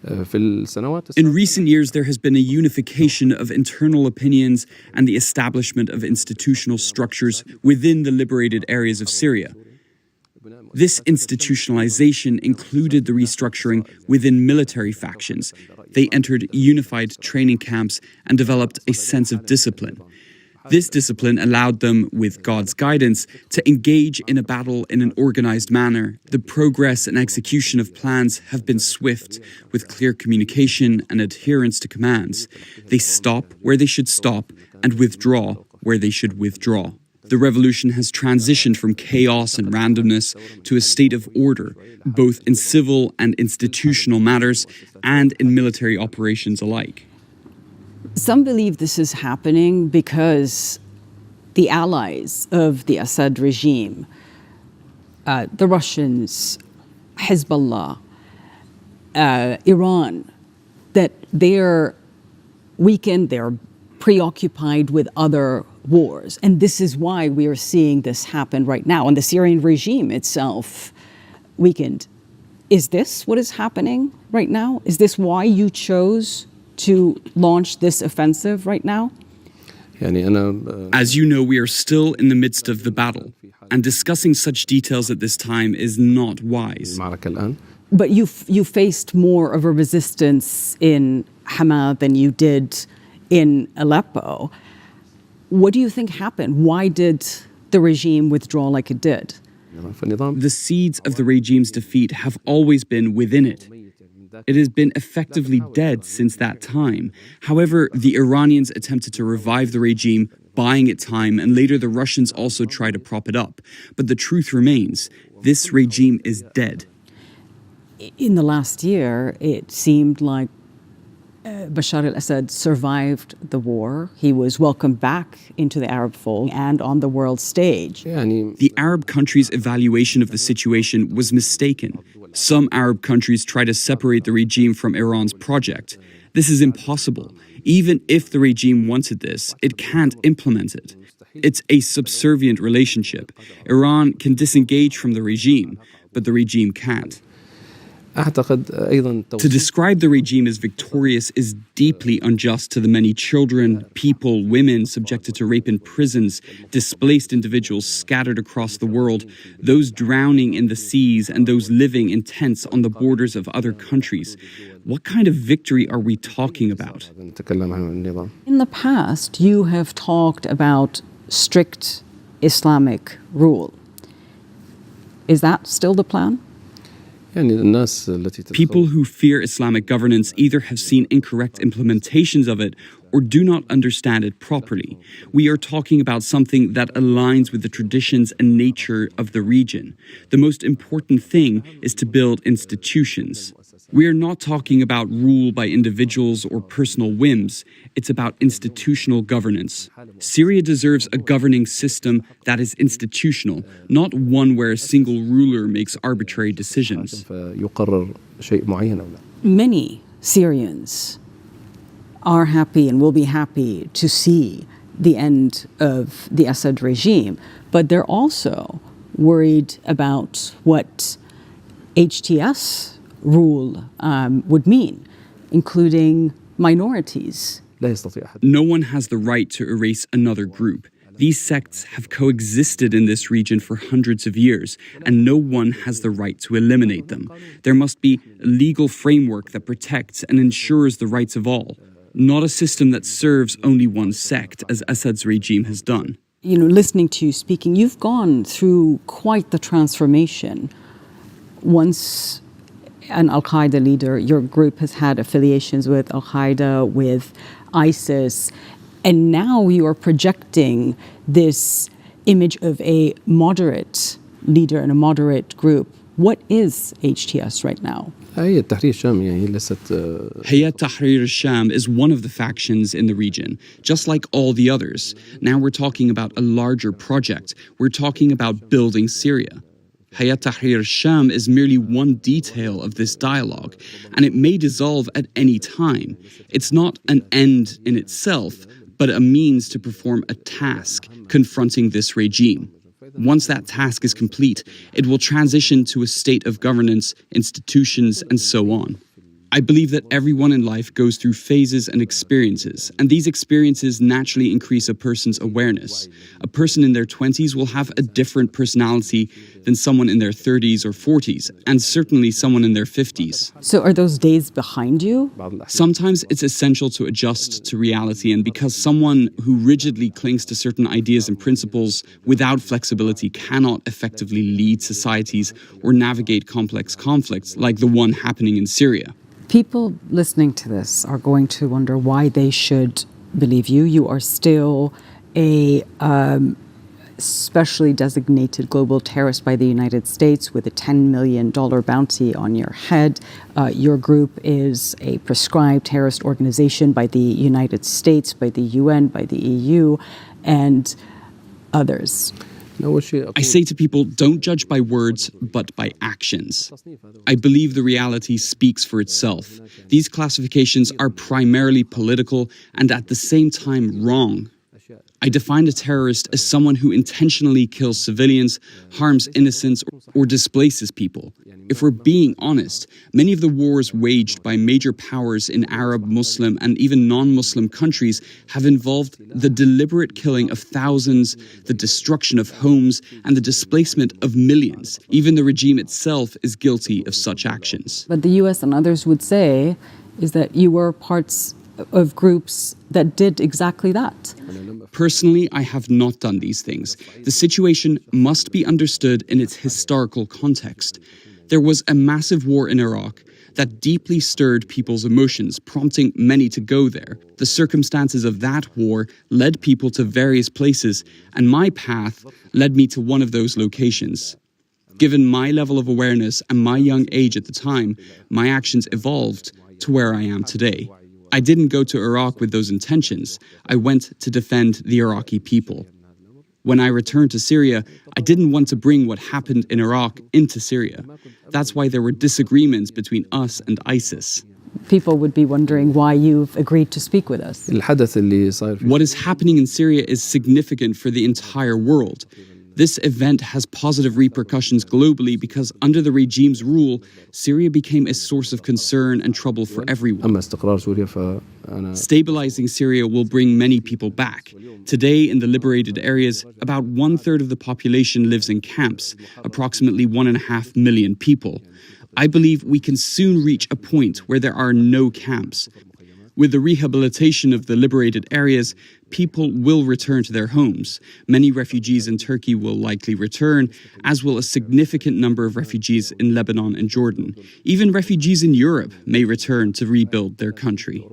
In recent years, there has been a unification of internal opinions and the establishment of institutional structures within the liberated areas of Syria. This institutionalization included the restructuring within military factions. They entered unified training camps and developed a sense of discipline. This discipline allowed them, with God's guidance, to engage in a battle in an organized manner. The progress and execution of plans have been swift, with clear communication and adherence to commands. They stop where they should stop and withdraw where they should withdraw. The revolution has transitioned from chaos and randomness to a state of order, both in civil and institutional matters and in military operations alike. Some believe this is happening because the allies of the Assad regime, the Russians, Hezbollah, Iran, that they're weakened, they're preoccupied with other wars. And this is why we are seeing this happen right now. And the Syrian regime itself weakened. Is this what is happening right now? Is this why you chose to launch this offensive right now? As you know, we are still in the midst of the battle, and discussing such details at this time is not wise. But you faced more of a resistance in Hama than you did in Aleppo. What do you think happened? Why did the regime withdraw like it did? The seeds of the regime's defeat have always been within it. It has been effectively dead since that time. However, the Iranians attempted to revive the regime, buying it time, and later the Russians also tried to prop it up. But the truth remains, this regime is dead. In the last year, it seemed like Bashar al-Assad survived the war. He was welcomed back into the Arab fold and on the world stage. The Arab countries' evaluation of the situation was mistaken. Some Arab countries try to separate the regime from Iran's project. This is impossible. Even if the regime wanted this, it can't implement it. It's a subservient relationship. Iran can disengage from the regime, but the regime can't. To describe the regime as victorious is deeply unjust to the many children, people, women subjected to rape in prisons, displaced individuals scattered across the world, those drowning in the seas, and those living in tents on the borders of other countries. What kind of victory are we talking about? In the past, you have talked about strict Islamic rule. Is that still the plan? People who fear Islamic governance either have seen incorrect implementations of it or do not understand it properly. We are talking about something that aligns with the traditions and nature of the region. The most important thing is to build institutions. We are not talking about rule by individuals or personal whims. It's about institutional governance. Syria deserves a governing system that is institutional, not one where a single ruler makes arbitrary decisions. Many Syrians are happy and will be happy to see the end of the Assad regime, but they're also worried about what HTS rule would mean, including minorities. No one has the right to erase another group. These sects have coexisted in this region for hundreds of years, and no one has the right to eliminate them. There must be a legal framework that protects and ensures the rights of all, not a system that serves only one sect, as Assad's regime has done. You know, listening to you speaking, you've gone through quite the transformation. Once an al-Qaeda leader, your group has had affiliations with al-Qaeda, with ISIS, and now you are projecting this image of a moderate leader and a moderate group. What is HTS right now? Hayat Tahrir al-Sham is one of the factions in the region, just like all the others. Now we're talking about a larger project. We're talking about building Syria. Hayat Tahrir al-Sham is merely one detail of this dialogue, and it may dissolve at any time. It's not an end in itself, but a means to perform a task confronting this regime. Once that task is complete, it will transition to a state of governance, institutions, and so on. I believe that everyone in life goes through phases and experiences, and these experiences naturally increase a person's awareness. A person in their 20s will have a different personality than someone in their 30s or 40s, and certainly someone in their 50s. So are those days behind you? Sometimes it's essential to adjust to reality, and because someone who rigidly clings to certain ideas and principles without flexibility cannot effectively lead societies or navigate complex conflicts like the one happening in Syria. People listening to this are going to wonder why they should believe you. You are still a specially designated global terrorist by the United States with a $10 million bounty on your head. Your group is a prescribed terrorist organization by the United States, by the UN, by the EU, and others. I say to people, don't judge by words, but by actions. I believe the reality speaks for itself. These classifications are primarily political and at the same time wrong. I define a terrorist as someone who intentionally kills civilians, harms innocents, or displaces people. If we're being honest, many of the wars waged by major powers in Arab, Muslim, and even non-Muslim countries have involved the deliberate killing of thousands, the destruction of homes, and the displacement of millions. Even the regime itself is guilty of such actions. But the US and others would say is that you were parts of groups that did exactly that. Personally, I have not done these things. The situation must be understood in its historical context. There was a massive war in Iraq that deeply stirred people's emotions, prompting many to go there. The circumstances of that war led people to various places, and my path led me to one of those locations. Given my level of awareness and my young age at the time, my actions evolved to where I am today. I didn't go to Iraq with those intentions. I went to defend the Iraqi people. When I returned to Syria, I didn't want to bring what happened in Iraq into Syria. That's why there were disagreements between us and ISIS. People would be wondering why you've agreed to speak with us. What is happening in Syria is significant for the entire world. This event has positive repercussions globally because under the regime's rule, Syria became a source of concern and trouble for everyone. Stabilizing Syria will bring many people back. Today, in the liberated areas, about 1/3 of the population lives in camps, approximately 1.5 million people. I believe we can soon reach a point where there are no camps. With the rehabilitation of the liberated areas, people will return to their homes. Many refugees in Turkey will likely return, as will a significant number of refugees in Lebanon and Jordan. Even refugees in Europe may return to rebuild their country.